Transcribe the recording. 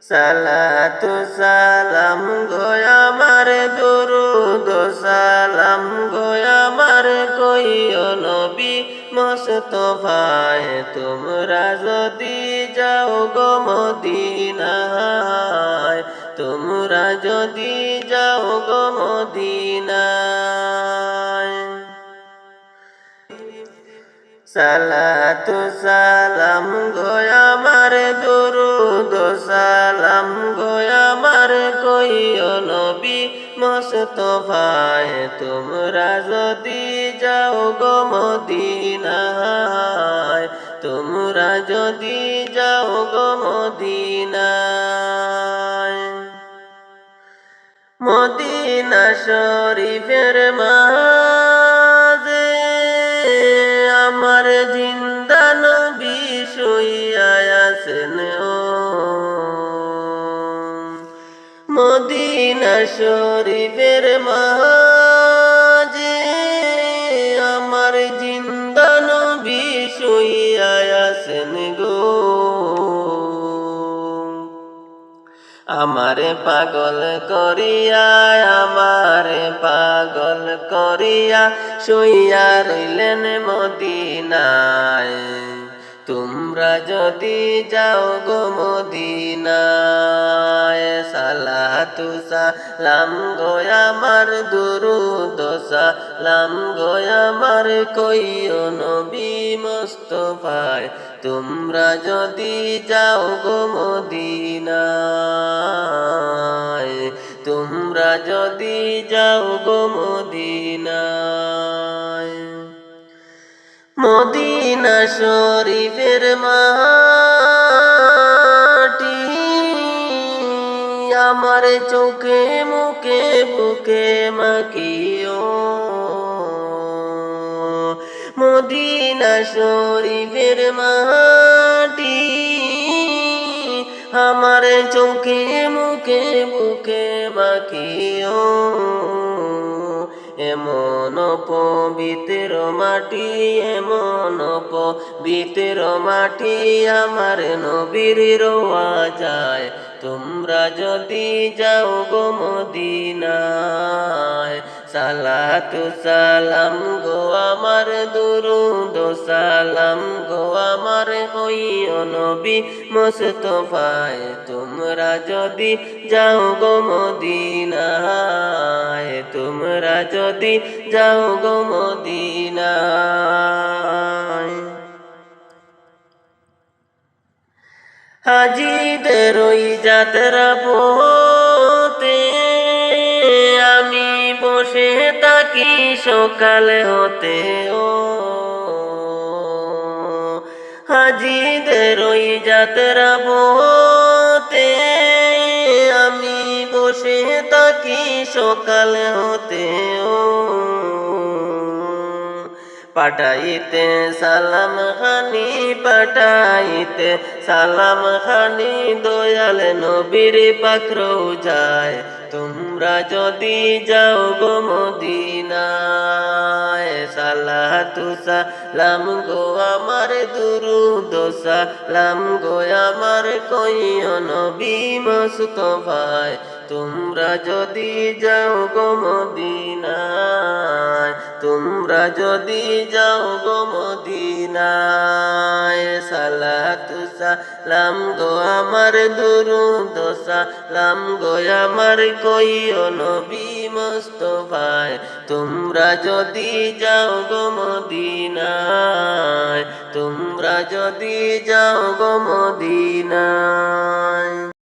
সালাতু সালাম গো আমার দুরুদ সালাম গো আমার কইও নবী মুস্তাফায় তোমরা যদি যাও গো মদিনায় তোমরা যদি যাও গো মদিনায় সালাতু সালাম গো আমার দুরুদ সালাম গো আমার কইও নবী মুস্তাফায় তোমরা যদি যাও গো মদিনায় তোমরা যদি যাও গো মদিনায় মদিনা শরীফের মাঝে আমার জিন্দা নবী শুইয়া আছেন ও মদিনা শরীফের মাঝে আমার জিন্দা নবী শুইয়া আছেন গো আমারে পাগল করিয়া শুইয়া রইলেন মদিনায় তোমরা যদি যাও গো মদিনায় সালাতু সালাম গো আমার দুরুদ সালাম গো আমার কইও নবী মুস্তাফায় তোমরা যদি যাও গো মদিনায় তোমরা যদি যাও গো মদিনায় মদিনা শরীফের মাটি আমার চোখে মুখে বুকে মাখিও মদিনা শরীফের মাটি আমার চোখে মুখে বুকে মাখিও এমন পবিত্র মাটি এমন পবিত্র মাটি আমার নবীর রোয়া যায় তোমরা যদি যাও গো মদিনায় সালাতু সালাম গো আমার দুরুদ সালাম গো আমার কইও নবী মুস্তাফায় তোমরা যদি যাও গো মদিনায় তোমরা যদি যাও গো মদিনায় হাজিদের ওই যাত্রা পথে আমি বসে থাকি সকাল হতে ও হাজিদের ওই যাত্রা পথে আমি বসে থাকি সকাল হতে ও পাঠাইতে সালাম খানি দয়াল নবীর পাক রওজায় তোমরা যদি যাও গো মদিনায় সালাতু সালাম গো আমার দুরুদ সালাম গো আমার কইও নবী মুস্তাফায় তোমরা যদি যাও গো মদিনায় তোমরা যদি যাও গো মদিনায় সালাতু সালাম গো আমার দুরুদ সালাম গো আমার কইও নবী মুস্তাফায় তোমরা যদি যাও গো মদিনায় তোমরা যদি যাও গো মদিনায়।